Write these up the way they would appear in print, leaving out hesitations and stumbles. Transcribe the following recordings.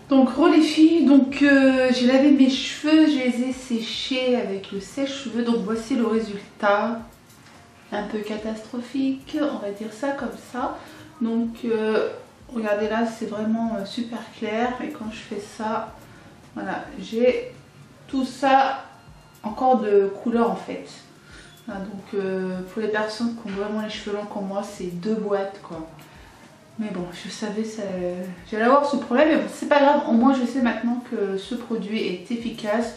Donc les filles, j'ai lavé mes cheveux, je les ai séchés avec le sèche-cheveux. Donc voici le résultat, un peu catastrophique, on va dire ça comme ça. Donc regardez là, c'est vraiment super clair. Et quand je fais ça, voilà, j'ai tout ça encore de couleur en fait. Voilà, donc pour les personnes qui ont vraiment les cheveux longs comme moi, c'est 2 boîtes quoi. Mais bon, je savais j'allais avoir ce problème, mais bon, c'est pas grave. Au moins je sais maintenant que ce produit est efficace,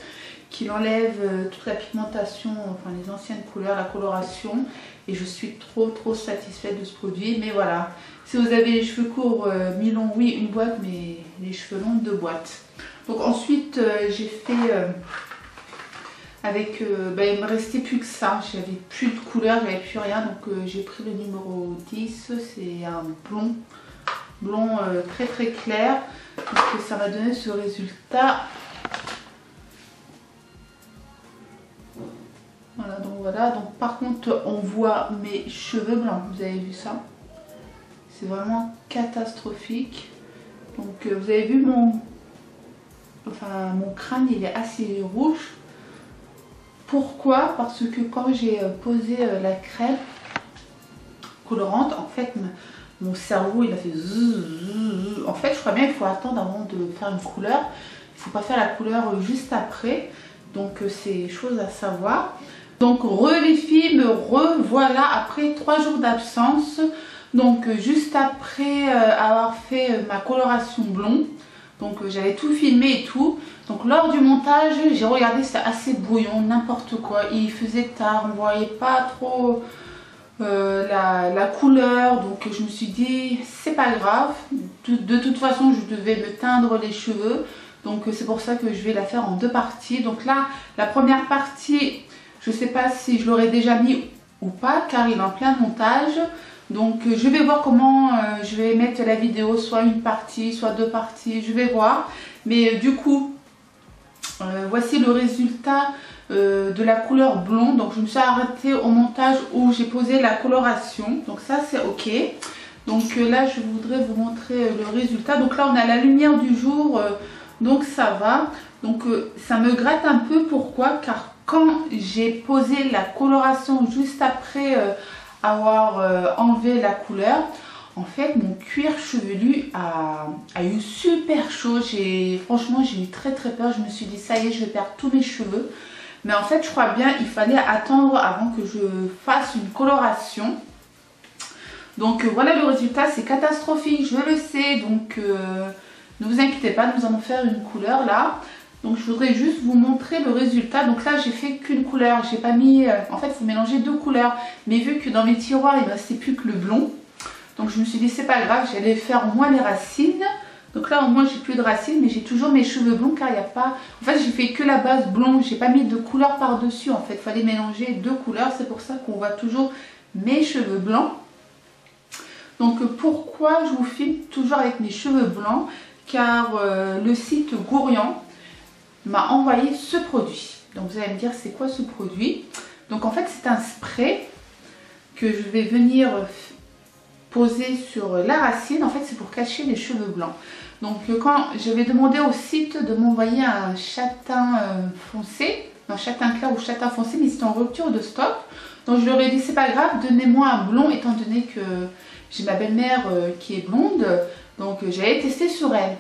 qu'il enlève toute la pigmentation, enfin les anciennes couleurs, la coloration. Et je suis trop satisfaite de ce produit. Mais voilà, si vous avez les cheveux courts, mi-longs, oui, 1 boîte, mais les cheveux longs, 2 boîtes. Donc ensuite j'ai fait avec, il me restait plus que ça, j'avais plus de couleur, j'avais plus rien, donc j'ai pris le numéro 10, c'est un blond très clair, donc ça m'a donné ce résultat. Voilà, donc par contre on voit mes cheveux blancs, vous avez vu ça? C'est vraiment catastrophique. Donc vous avez vu mon crâne, il est assez rouge. Pourquoi? Parce que quand j'ai posé la crème colorante, en fait mon cerveau il a fait zzz. En fait je crois bien qu'il faut attendre avant de faire une couleur. Il ne faut pas faire la couleur juste après. Donc c'est chose à savoir. Donc les filles, me revoilà après 3 jours d'absence. Donc juste après avoir fait ma coloration blonde. Donc j'avais tout filmé et tout. Donc lors du montage, j'ai regardé, c'était assez brouillon, n'importe quoi. Il faisait tard, on ne voyait pas trop la couleur. Donc je me suis dit, c'est pas grave. De toute façon, je devais me teindre les cheveux. Donc c'est pour ça que je vais la faire en 2 parties. Donc là, la première partie, je ne sais pas si je l'aurais déjà mis ou pas, car il est en plein montage. Donc je vais voir comment je vais mettre la vidéo, soit 1 partie, soit 2 parties, je vais voir. Mais du coup, voici le résultat de la couleur blonde. Donc je me suis arrêtée au montage où j'ai posé la coloration. Donc ça c'est ok. Donc là je voudrais vous montrer le résultat. Donc là on a la lumière du jour, donc ça va. Donc ça me gratte un peu, pourquoi? Car quand j'ai posé la coloration juste après avoir enlevé la couleur, en fait mon cuir chevelu a eu super chaud. Franchement j'ai eu très peur, je me suis dit ça y est, je vais perdre tous mes cheveux. Mais en fait je crois bien il fallait attendre avant que je fasse une coloration. Donc voilà le résultat, c'est catastrophique, je le sais. Donc ne vous inquiétez pas, nous allons faire une couleur là. Donc je voudrais juste vous montrer le résultat. Donc là j'ai fait qu'une couleur, j'ai pas mis, en fait il faut mélanger 2 couleurs. Mais vu que dans mes tiroirs il ne restait plus que le blond, donc je me suis dit c'est pas grave, j'allais faire au moins les racines. Donc là au moins j'ai plus de racines, mais j'ai toujours mes cheveux blonds car il n'y a pas, en fait j'ai fait que la base blonde, j'ai pas mis de couleur par dessus. En fait il fallait mélanger 2 couleurs, c'est pour ça qu'on voit toujours mes cheveux blancs. Donc pourquoi je vous filme toujours avec mes cheveux blancs? Car le site Gourian m'a envoyé ce produit. Donc vous allez me dire c'est quoi ce produit? Donc en fait c'est un spray que je vais venir poser sur la racine. En fait c'est pour cacher les cheveux blancs. Donc quand je vais demander au site de m'envoyer un châtain foncé, non châtain clair ou châtain foncé, mais c'est en rupture de stock. Donc je leur ai dit c'est pas grave, donnez-moi un blond, étant donné que j'ai ma belle-mère qui est blonde. Donc j'avais testé sur elle.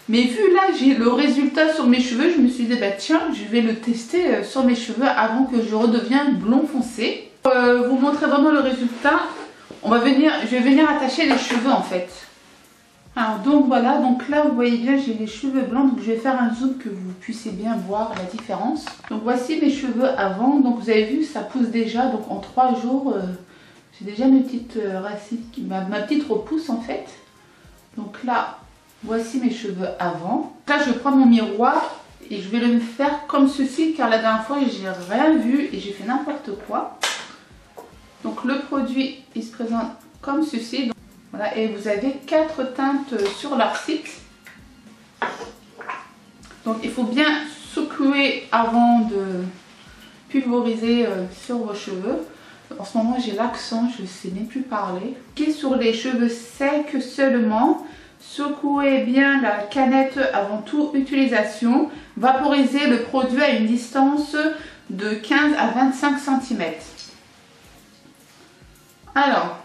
Mais vu là j'ai le résultat sur mes cheveux, je me suis dit bah tiens je vais le tester sur mes cheveux avant que je redevienne blond foncé. Vous montrer vraiment le résultat. Je vais venir attacher les cheveux en fait. Alors donc voilà, donc là vous voyez bien j'ai les cheveux blancs, donc je vais faire un zoom que vous puissiez bien voir la différence. Donc voici mes cheveux avant, donc vous avez vu ça pousse déjà, donc en 3 jours j'ai déjà mes petites racines, ma petite repousse en fait. Donc là voici mes cheveux avant. Là je prends mon miroir et je vais le faire comme ceci car la dernière fois j'ai rien vu et j'ai fait n'importe quoi. Donc le produit il se présente comme ceci. Donc, voilà, et vous avez 4 teintes sur leur site. Donc il faut bien secouer avant de pulvériser sur vos cheveux. En ce moment j'ai l'accent, je ne sais même plus parler. Et sur les cheveux secs seulement, secouez bien la canette avant toute utilisation. Vaporisez le produit à une distance de 15 à 25 cm. Alors,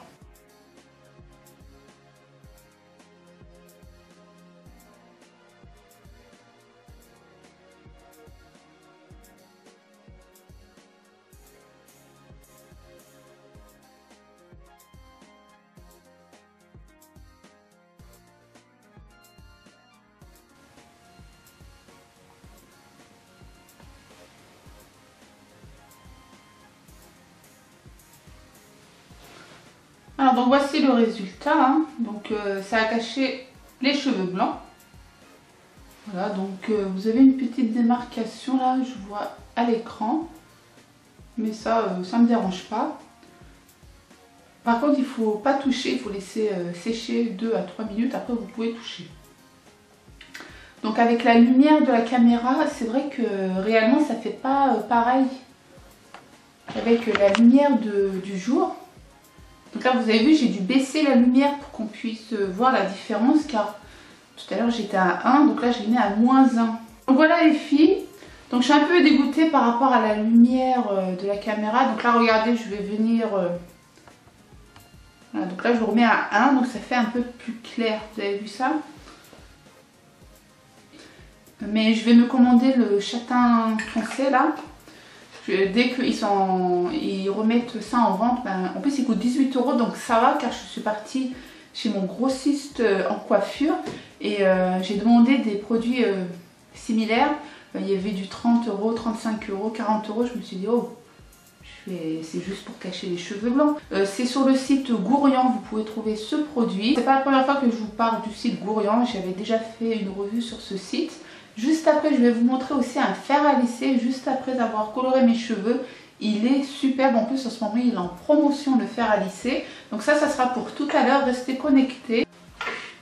donc voici le résultat, hein. Donc ça a caché les cheveux blancs. Voilà, donc vous avez une petite démarcation là, je vois à l'écran. Mais ça ne me dérange pas. Par contre, il ne faut pas toucher, il faut laisser sécher 2 à 3 minutes, après vous pouvez toucher. Donc avec la lumière de la caméra, c'est vrai que réellement ça ne fait pas pareil avec la lumière du jour. Donc là vous avez vu, j'ai dû baisser la lumière pour qu'on puisse voir la différence, car tout à l'heure j'étais à 1, donc là je l'ai mis à -1. Donc voilà les filles, donc je suis un peu dégoûtée par rapport à la lumière de la caméra. Donc là regardez, je vais venir, voilà, donc là je remets à 1, donc ça fait un peu plus clair, vous avez vu ça? Mais je vais me commander le châtain foncé là. Dès qu'ils remettent ça en vente, ben, en plus il coûte 18 €, donc ça va, car je suis partie chez mon grossiste en coiffure et j'ai demandé des produits similaires. Il y avait du 30 €, 35 €, 40 €. Je me suis dit, oh, c'est juste pour cacher les cheveux blancs. C'est sur le site Gourian, vous pouvez trouver ce produit. C'est pas la première fois que je vous parle du site Gourian, j'avais déjà fait une revue sur ce site. Juste après, je vais vous montrer aussi un fer à lisser, juste après avoir coloré mes cheveux. Il est superbe, en plus en ce moment il est en promotion, le fer à lisser. Donc ça sera pour tout à l'heure, restez connectés.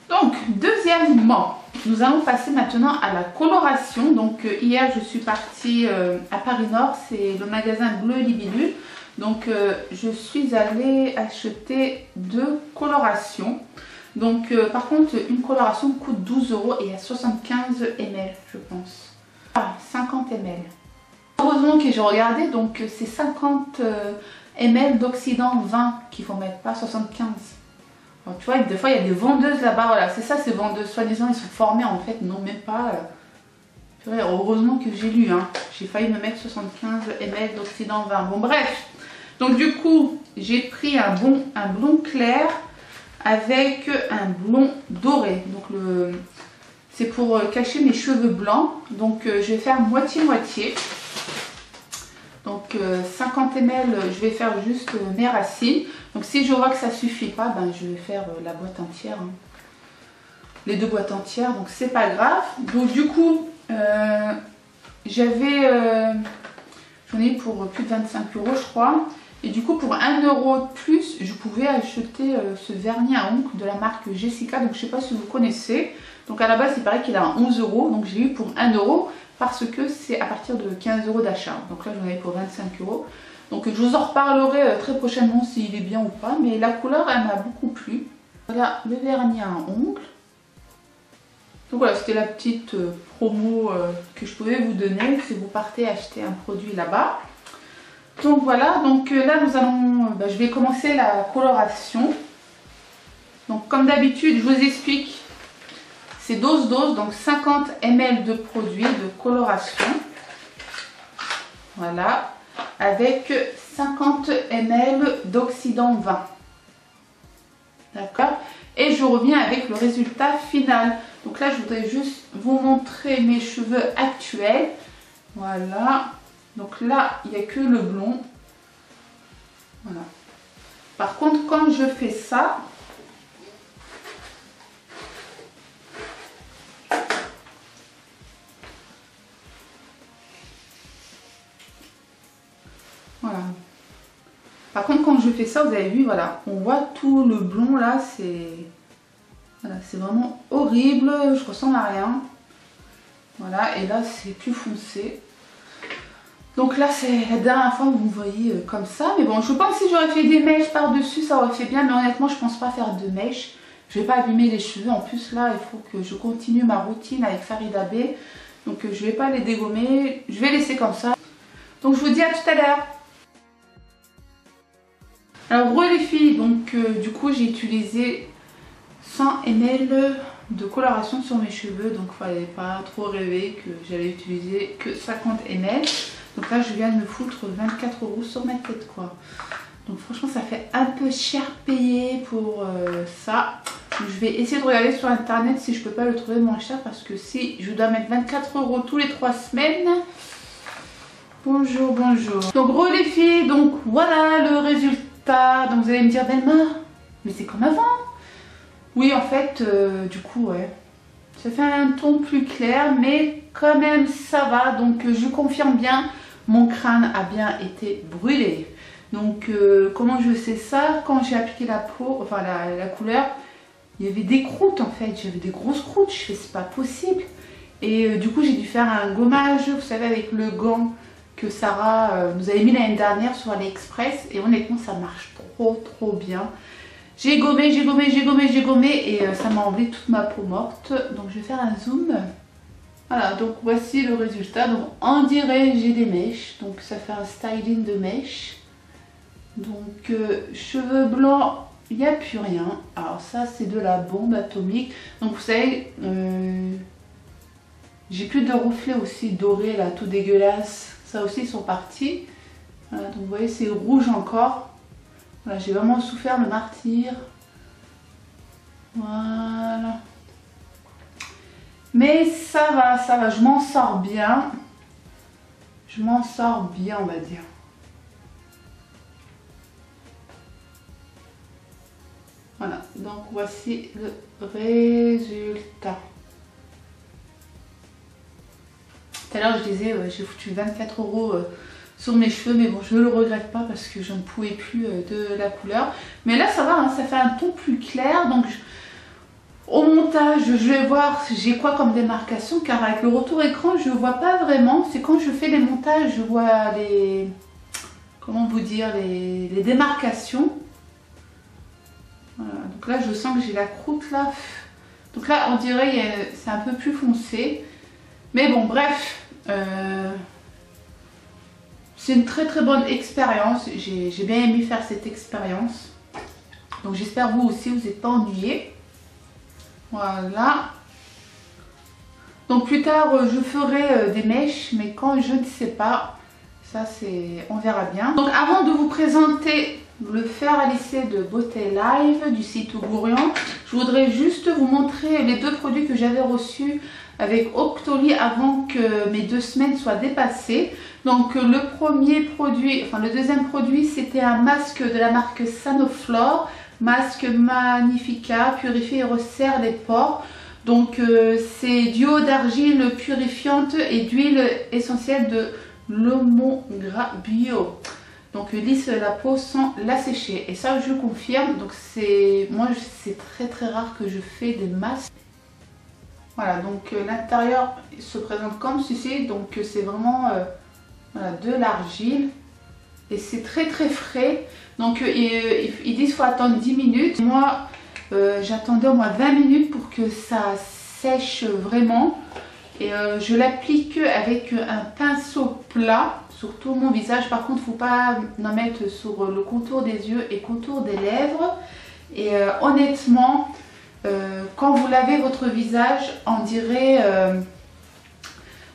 Donc deuxièmement, nous allons passer maintenant à la coloration. Donc hier je suis partie à Paris Nord, c'est le magasin Bleu Libellule. Donc je suis allée acheter 2 colorations. Donc par contre une coloration coûte 12 € et à 75 ml je pense. Ah, 50 ml. Heureusement que j'ai regardé, donc c'est 50 ml d'oxydant 20 qu'il faut mettre, pas 75. Alors, tu vois, des fois il y a des vendeuses là-bas, voilà, c'est ça ces vendeuses, soi-disant ils sont formés en fait, non même pas. Heureusement que j'ai lu, hein. J'ai failli me mettre 75 ml d'oxydant 20. Bon bref, donc du coup j'ai pris un blond clair avec un blond doré. Donc c'est pour cacher mes cheveux blancs. Donc je vais faire moitié-moitié. Donc 50 ml, je vais faire juste mes racines. Donc si je vois que ça suffit pas, ben, je vais faire la boîte entière. Hein. Les 2 boîtes entières, donc c'est pas grave. Donc du coup, j'en ai pour plus de 25 € je crois. Et du coup pour 1 € de plus, je pouvais acheter ce vernis à ongles de la marque Jessica. Donc je sais pas si vous connaissez. Donc à la base il paraît qu'il a 11 €. Donc j'ai eu pour 1 € parce que c'est à partir de 15 € d'achat. Donc là j'en avais pour 25 €. Donc je vous en reparlerai très prochainement s'il est bien ou pas. Mais la couleur elle m'a beaucoup plu. Voilà le vernis à ongles. Donc voilà, c'était la petite promo que je pouvais vous donner si vous partez acheter un produit là-bas. Donc voilà, donc là nous allons, je vais commencer la coloration. Donc comme d'habitude, je vous explique, c'est dose, donc 50 ml de produit de coloration. Voilà, avec 50 ml d'oxydant 20. D'accord? Et je reviens avec le résultat final. Donc là, je voudrais juste vous montrer mes cheveux actuels. Voilà. Donc là, il n'y a que le blond. Voilà. Par contre, quand je fais ça, voilà. Par contre, quand je fais ça, vous avez vu, voilà, on voit tout le blond là, c'est voilà, c'est vraiment horrible, je ressemble à rien. Voilà, et là c'est plus foncé. Donc là c'est la dernière fois que vous me voyez comme ça. Mais bon, je pense que si j'aurais fait des mèches par-dessus, ça aurait fait bien. Mais honnêtement, je pense pas faire de mèches. Je vais pas abîmer les cheveux. En plus là, il faut que je continue ma routine avec Farida B. Donc je vais pas les dégommer. Je vais laisser comme ça. Donc je vous dis à tout à l'heure. Alors les filles, donc du coup j'ai utilisé 100 ml de coloration sur mes cheveux. Donc il fallait pas trop rêver que j'allais utiliser que 50 ml. Donc là je viens de me foutre 24 € sur ma tête quoi. Donc franchement ça fait un peu cher payé pour ça. Donc, je vais essayer de regarder sur internet si je peux pas le trouver moins cher. Parce que si je dois mettre 24 € tous les 3 semaines... Bonjour, bonjour. Donc les filles, donc voilà le résultat. Donc vous allez me dire Belma, mais c'est comme avant. Oui en fait, du coup ouais. Ça fait un ton plus clair, mais quand même ça va. Donc je confirme bien, mon crâne a bien été brûlé. Donc comment je sais ça? Quand j'ai appliqué la peau, enfin la couleur, il y avait des croûtes en fait. J'avais des grosses croûtes, je fais c'est pas possible. Et du coup j'ai dû faire un gommage, vous savez avec le gant que Sarah nous avait mis l'année dernière sur AliExpress. Et honnêtement ça marche trop bien. J'ai gommé et ça m'a enlevé toute ma peau morte. Donc je vais faire un zoom. Voilà, donc voici le résultat. Donc on dirait j'ai des mèches. Donc ça fait un styling de mèches. Donc cheveux blancs, il n'y a plus rien. Alors ça c'est de la bombe atomique. Donc vous savez, j'ai plus de reflets aussi dorés là, tout dégueulasse. Ça aussi ils sont partis. Voilà, donc vous voyez c'est rouge encore. Voilà, j'ai vraiment souffert le martyre. Voilà. Mais ça va, je m'en sors bien. Je m'en sors bien, on va dire. Voilà, donc voici le résultat. Tout à l'heure je disais, j'ai foutu 24 € sur mes cheveux, mais bon je ne le regrette pas parce que je ne pouvais plus de la couleur. Mais là ça va, hein, ça fait un ton plus clair. Donc au montage je vais voir j'ai quoi comme démarcation, car avec le retour écran je ne vois pas vraiment. C'est quand je fais les montages je vois les, comment vous dire, les démarcations. Voilà, donc là je sens que j'ai la croûte là. Donc là on dirait c'est un peu plus foncé. Mais bon bref, c'est une très bonne expérience. J'ai bien aimé faire cette expérience. Donc j'espère vous aussi vous n'êtes pas ennuyés. Voilà. Donc plus tard je ferai des mèches, mais quand je ne sais pas, ça c'est, on verra bien. Donc avant de vous présenter le fer à lisser de Beauté Live du site Gourian, je voudrais juste vous montrer les deux produits que j'avais reçus avec Octoly avant que mes 2 semaines soient dépassées. Donc le premier produit, enfin le deuxième produit, c'était un masque de la marque Sanoflore, masque Magnifica, purifie et resserre les pores. Donc c'est duo d'argile purifiante et d'huile essentielle de Lemongrass Bio. Donc lisse la peau sans la sécher. Et ça je confirme. Donc c'est, moi c'est très rare que je fais des masques. Voilà, donc l'intérieur se présente comme ceci. Donc c'est vraiment voilà, de l'argile. Et c'est très frais. Donc ils disent qu'il faut attendre 10 minutes. Moi j'attendais au moins 20 minutes pour que ça sèche vraiment. Et je l'applique avec un pinceau plat sur tout mon visage. Par contre, il ne faut pas en mettre sur le contour des yeux et contour des lèvres. Et honnêtement, quand vous lavez votre visage, on dirait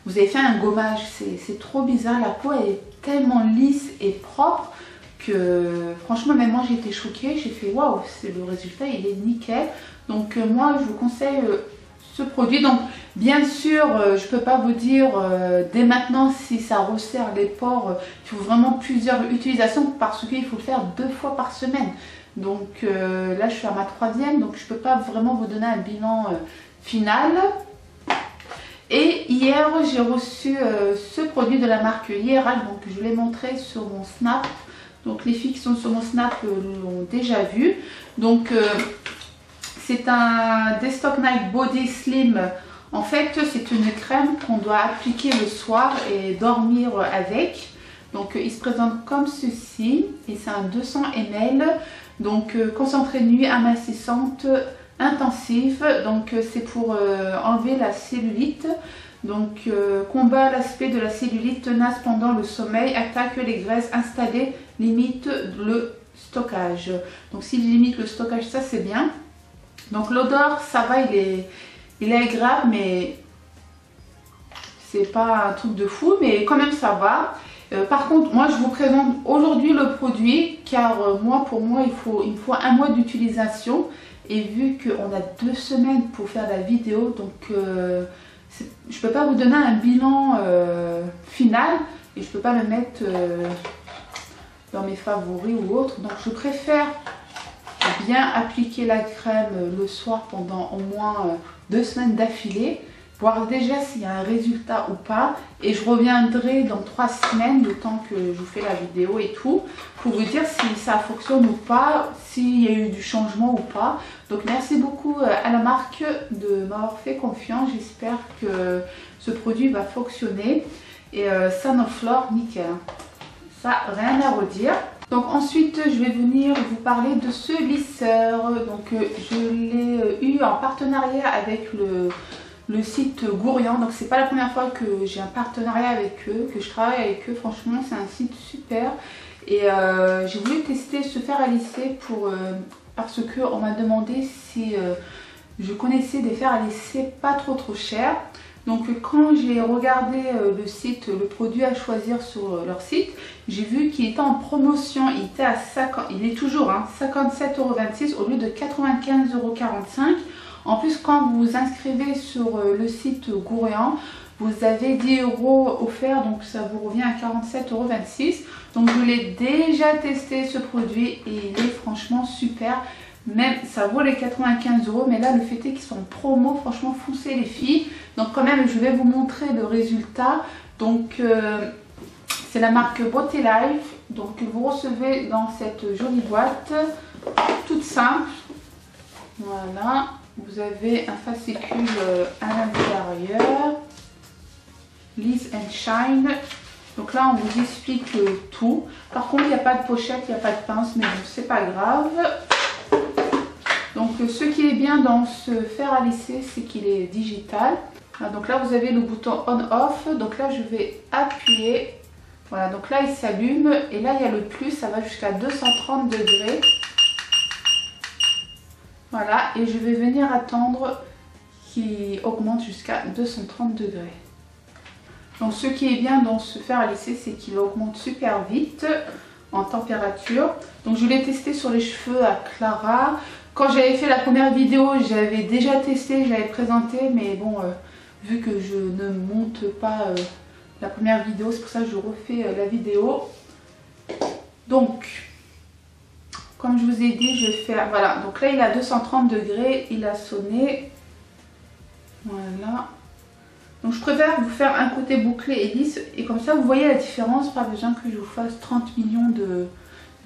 vous avez fait un gommage. C'est trop bizarre. La peau est tellement lisse et propre que franchement, même moi j'ai été choquée. J'ai fait waouh, le résultat il est nickel. Donc moi je vous conseille ce produit. Donc bien sûr je peux pas vous dire dès maintenant si ça resserre les pores. Il faut vraiment plusieurs utilisations parce qu'il faut le faire 2 fois par semaine. Donc là je suis à ma 3e, donc je peux pas vraiment vous donner un bilan final. Et hier j'ai reçu ce produit de la marque Hieral, donc je l'ai montré sur mon Snap. Donc les filles qui sont sur mon Snap l'ont déjà vu. Donc c'est un Destock Night Body Slim En fait, c'est une crème qu'on doit appliquer le soir et dormir avec. Donc il se présente comme ceci et c'est un 200 ml. Donc concentré nuit amincissante intensive. Donc c'est pour enlever la cellulite. Donc combat l'aspect de la cellulite tenace pendant le sommeil, attaque les graisses installées, limite le stockage. Donc s'il limite le stockage, ça c'est bien. Donc l'odeur, ça va, il est agréable, mais c'est pas un truc de fou, mais quand même ça va. Par contre, moi je vous présente aujourd'hui le produit car pour moi il me faut un mois d'utilisation et vu qu'on a 2 semaines pour faire la vidéo, donc je peux pas vous donner un bilan final et je peux pas le mettre dans mes favoris ou autre, donc je préfère bien appliquer la crème le soir pendant au moins 2 semaines d'affilée, voir déjà s'il y a un résultat ou pas, et je reviendrai dans 3 semaines, le temps que je vous fais la vidéo et tout, pour vous dire si ça fonctionne ou pas, s'il y a eu du changement ou pas. Donc merci beaucoup à la marque de m'avoir fait confiance, j'espère que ce produit va fonctionner, et Sanoflore, nickel, ça rien à redire. Donc ensuite je vais venir vous parler de ce lisseur. Donc je l'ai eu en partenariat avec le site Gourian. Donc c'est pas la première fois que j'ai un partenariat avec eux, que je travaille avec eux. Franchement c'est un site super. Et j'ai voulu tester ce fer à lisser parce que on m'a demandé si je connaissais des fers à lisser pas trop chers. Donc quand j'ai regardé le site, le produit à choisir sur leur site, j'ai vu qu'il était en promotion, il est toujours 57,26 € au lieu de 95,45 €. En plus quand vous vous inscrivez sur le site Gourian, vous avez 10 € offerts, donc ça vous revient à 47,26 €. Donc je l'ai déjà testé ce produit et il est franchement super. Même ça vaut les 95 €, mais là le fait est qu'ils sont en promo, franchement foncez les filles. Donc quand même je vais vous montrer le résultat. Donc c'est la marque Beauté Life. Donc vous recevez dans cette jolie boîte, toute simple. Voilà, vous avez un fascicule à l'intérieur, Liss and Shine. Donc là on vous explique tout. Par contre il n'y a pas de pochette, il n'y a pas de pince, mais bon c'est pas grave. Donc ce qui est bien dans ce fer à lisser, c'est qu'il est digital. Donc là vous avez le bouton on-off. Donc là je vais appuyer. Voilà, donc là il s'allume. Et là il y a le plus, ça va jusqu'à 230 degrés. Voilà, et je vais venir attendre qu'il augmente jusqu'à 230 degrés. Donc ce qui est bien dans ce fer à lisser, c'est qu'il augmente super vite en température. Donc je l'ai testé sur les cheveux à Clara. Quand j'avais fait la première vidéo, j'avais déjà testé, je l'avais présenté, mais bon, vu que je ne monte pas la première vidéo, c'est pour ça que je refais la vidéo. Donc, comme je vous ai dit, je vais faire, voilà, donc là il est à 230 degrés, il a sonné, voilà. Donc je préfère vous faire un côté bouclé et lisse, et comme ça vous voyez la différence, pas besoin que je vous fasse 30 millions de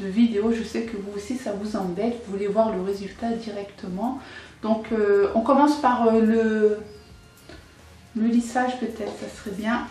vidéos. Je sais que vous aussi ça vous embête, vous voulez voir le résultat directement. Donc on commence par le lissage peut-être, ça serait bien.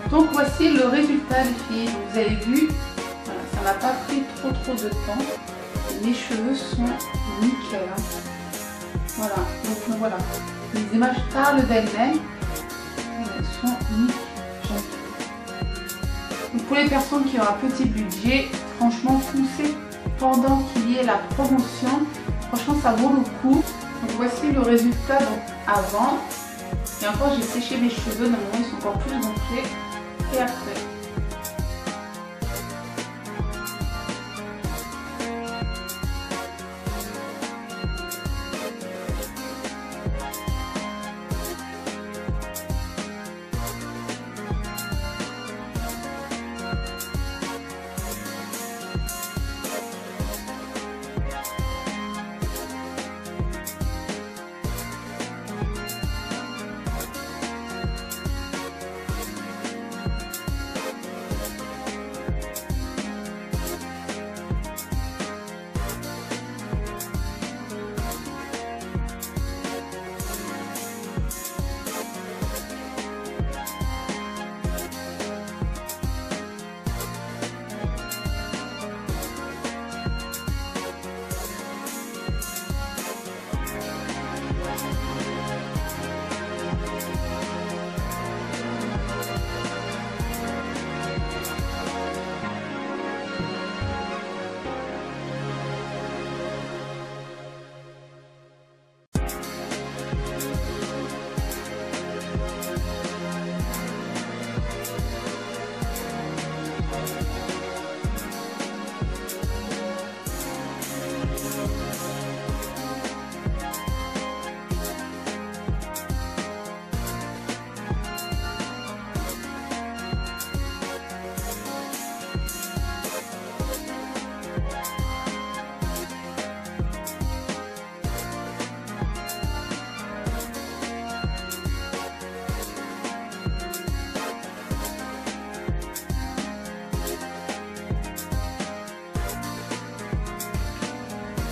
Donc voici le résultat les filles. Donc, vous avez vu, voilà, ça m'a pas pris trop de temps. Et mes cheveux sont nickel. Hein. Voilà, donc voilà. Les images parlent d'elles-mêmes. Elles sont nickel. Donc, pour les personnes qui ont un petit budget, franchement foncez pendant qu'il y ait la promotion. Franchement ça vaut le coup. Donc voici le résultat donc, avant. Et encore j'ai séché mes cheveux, normalement ils sont encore plus gonflés. Et après.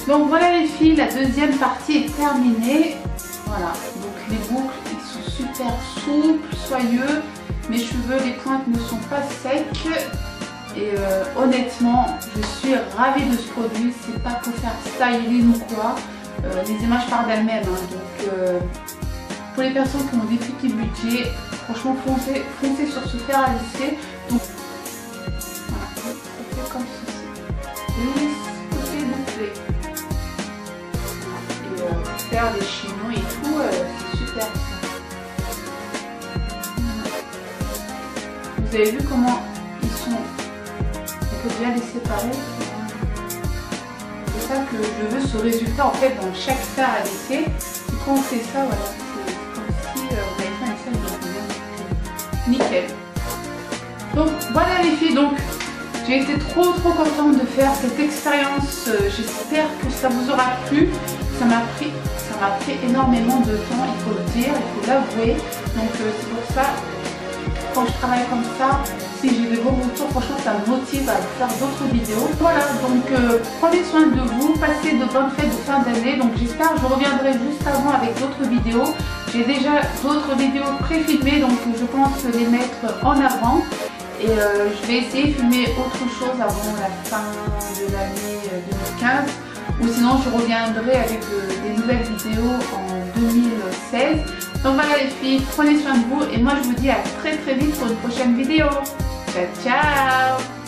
Donc voilà les filles, la deuxième partie est terminée. Voilà, donc les boucles ils sont super souples, soyeux. Mes cheveux, les pointes ne sont pas secs. Et honnêtement, je suis ravie de ce produit. C'est pas pour faire styling ou quoi. Les images parlent d'elles-mêmes. Hein. Donc pour les personnes qui ont des petits budgets, franchement foncez sur ce fer à lisser. Donc voilà, ça fait comme ceci. Lisse, côté bouclé. Et faire des chignons et tout, c'est super. Vous avez vu comment ils sont. On peut bien les séparer. C'est ça que je veux, ce résultat en fait dans chaque fer à lisser. Et quand on fait ça, voilà, c'est comme si on avait fait un essai de nickel. Donc voilà les filles, donc j'ai été trop contente de faire cette expérience. J'espère que ça vous aura plu. Ça m'a pris énormément de temps, il faut le dire, il faut l'avouer. Donc c'est pour ça, quand je travaille comme ça, si j'ai de bons retours, franchement ça me motive à faire d'autres vidéos. Voilà, donc prenez soin de vous, passez de bonnes fêtes de fin d'année. Donc j'espère que je reviendrai juste avant avec d'autres vidéos. J'ai déjà d'autres vidéos pré-filmées, donc je pense les mettre en avant. Et je vais essayer de filmer autre chose avant la fin de l'année 2015. Ou sinon je reviendrai avec des nouvelles vidéos en 2016. Donc voilà les filles, prenez soin de vous et moi je vous dis à très vite pour une prochaine vidéo. Ciao ciao.